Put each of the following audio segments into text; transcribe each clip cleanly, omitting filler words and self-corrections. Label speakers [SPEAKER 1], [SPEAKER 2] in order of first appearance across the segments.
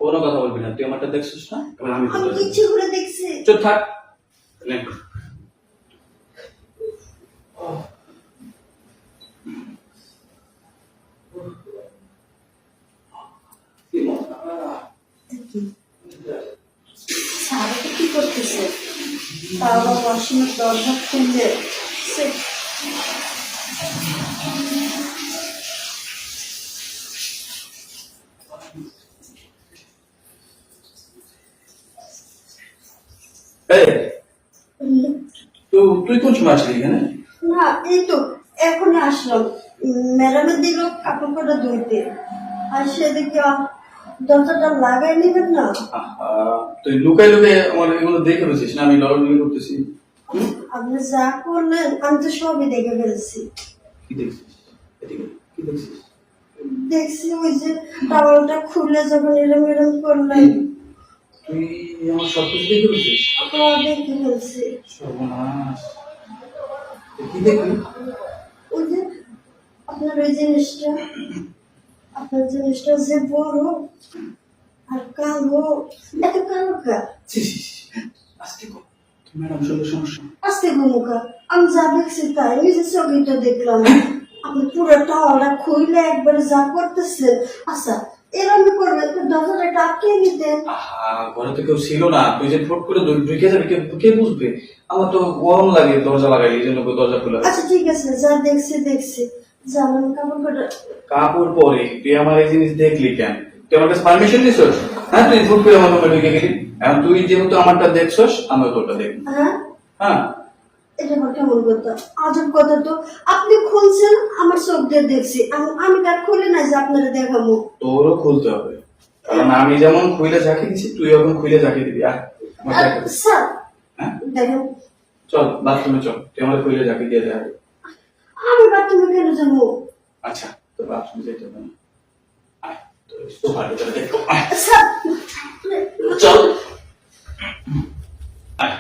[SPEAKER 1] কোনো কথা বলবি না, তুই আমারটা দেখছিস না? এবার আমি
[SPEAKER 2] আমি ইচ্ছে করে দেখছি।
[SPEAKER 1] চুপ থাক। নে।
[SPEAKER 2] স্যার এটা কি করতেছে? বাবা ওয়াশরুমের দরজা খুললে
[SPEAKER 1] এই, তুই কোন সময় আসলি এখানে?
[SPEAKER 2] না, এই তো এখনই আসলাম। ম্যাডামে দিল কাপড় কটা ধুইতে, আর সেদিকে দরজাটা লাগাই নেবেন না।
[SPEAKER 1] তুই লুকাই লুকাই আমার এগুলো দেখে রয়েছিস না? আমি লড়ালড়ি করতেছি।
[SPEAKER 2] আপনি যা করলেন আমি তো সবই দেখে ফেলছি।
[SPEAKER 1] কি দেখছিস? এদিকে কি দেখছিস?
[SPEAKER 2] দেখছি ওই যে টাওয়ালটা খুলে যখন এরম এরম করলেন।
[SPEAKER 1] তুই আমার সব কিছু দেখে রয়েছিস?
[SPEAKER 2] আপনারা দেখে ফেলছি।
[SPEAKER 1] সর্বনাশ। কি দেখবি?
[SPEAKER 2] ওই যে আপনার ওই জিনিসটা, আপনার জিনিসটা যে বড় আর কালো, এত কালো কা?
[SPEAKER 1] আজকে ম্যাডাম শুনলে সমস্যা।
[SPEAKER 2] আস্তে ঘুমুকা, আমি যা দেখছি তাই নিজের চোখে তো দেখলাম। আপনি পুরো টাওয়ালটা খুইলে একবারে যা করতেছেন। আচ্ছা এরকম করবেন তো দরজাটা আটকে নিতেন।
[SPEAKER 1] ঘরে তো কেউ ছিল না, তুই যে ফট করে ঢুকে যাবি, কে বুঝবে? আমার তো গরম লাগে দরজা লাগাই, এই জন্য দরজা খোলা।
[SPEAKER 2] আচ্ছা ঠিক আছে, যা দেখছি দেখছি। জানেন কাপড় কটা?
[SPEAKER 1] কাপড় পরে তুই আমার এই জিনিস দেখলি কেন? তুই আমার কাছে পারমিশন দিছস? হ্যাঁ, তুই ফুট করে আমার রুমে ঢুকে গেলি। এখন তুই যেহেতু আমারটা দেখছস, আমিও তোরটা দেখবো।
[SPEAKER 2] হ্যাঁ,
[SPEAKER 1] হ্যাঁ,
[SPEAKER 2] এটা আমার কেমন কথা? আজব কথা তো। আপনি খুলছেন, আমার চোখ দিয়ে দেখছি, আমি তার খুলে না যে আপনারা দেখাবো।
[SPEAKER 1] তোরও খুলতে হবে, কারণ আমি যেমন খুইলে ঝাঁকি দিছি, তুই এখন খুইলে ঝাঁকি দিবি।
[SPEAKER 2] স্যার
[SPEAKER 1] হ্যাঁ,
[SPEAKER 2] দেখেন,
[SPEAKER 1] চল বাথরুমে চল, তুই আমার খুইলে ঝাঁকি দিয়ে যা।
[SPEAKER 2] আমি বাথরুমে কেন যাবো?
[SPEAKER 1] আচ্ছা, তো বাথরুমে যেতে হবে না। আয়, তোর সোফার ভিতরে দেখো। আয়,
[SPEAKER 2] স্যার
[SPEAKER 1] চল। আয়,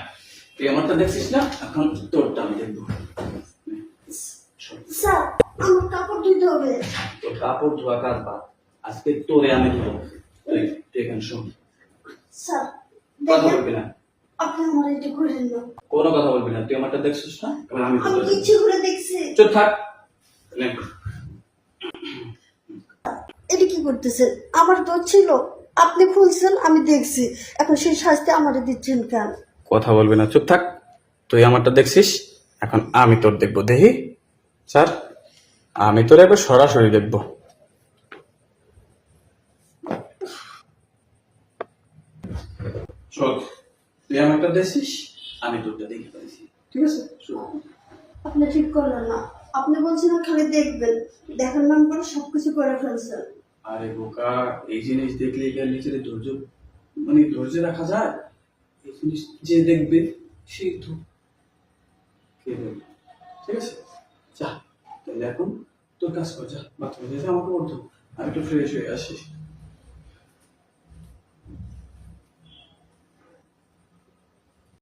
[SPEAKER 1] তুই আমারটা দেখছিস না? এখন তোরটা আমি দেখবো।
[SPEAKER 2] স্যার আমার কাপড় ধুইতে হবে।
[SPEAKER 1] তোর কাপড় ধোয়া কাজ বাদ, আজকে তোরে আমি দিব। তুই তুই এখানে শোন,
[SPEAKER 2] স্যার
[SPEAKER 1] কথা
[SPEAKER 2] দেখেন,
[SPEAKER 1] বলবি না,
[SPEAKER 2] আপনি আমার এটা করেন না।
[SPEAKER 1] কোনো কথা বলবি না, তুই আমারটা দেখছিস না? এবার আমি
[SPEAKER 2] আমি
[SPEAKER 1] তোরটা
[SPEAKER 2] ইচ্ছে করে দেখছি।
[SPEAKER 1] চুপ থাক। নে।
[SPEAKER 2] এটা কি করতেছেন? আমার দোষ ছিল, আপনি খুলছেন আমি দেখছি, এখন সেই শাস্তি আমারে দিচ্ছেন কেন?
[SPEAKER 1] কথা বলবি না, চুপ থাক। তুই আমারটা দেখছিস, এখন আমি তোর দেখবো। দেখি স্যার, আমি তোর একবার সরাসরি দেখবো। চল, তুই আমারটা দেখছিস, আমি তোরটা দেখে ফেলেছি, ঠিক আছে?
[SPEAKER 2] আপনি ঠিক করলেন না। আপনি বলছিলেন খালি দেখবেন, দেখার নাম করে সবকিছু করে ফেলছেন।
[SPEAKER 1] আরে বোকা, এই জিনিস দেখলে কি আর নিজের ধৈর্য ধৈর্য রাখা যায়? এই জিনিস যে দেখবে সেই তো কে দেখবে, ঠিক আছে? যা, তাহলে এখন তোর কাজ কর, যা বাথরুমে যেতে আমাকে বলতো, আমি একটু ফ্রেশ হয়ে আসি।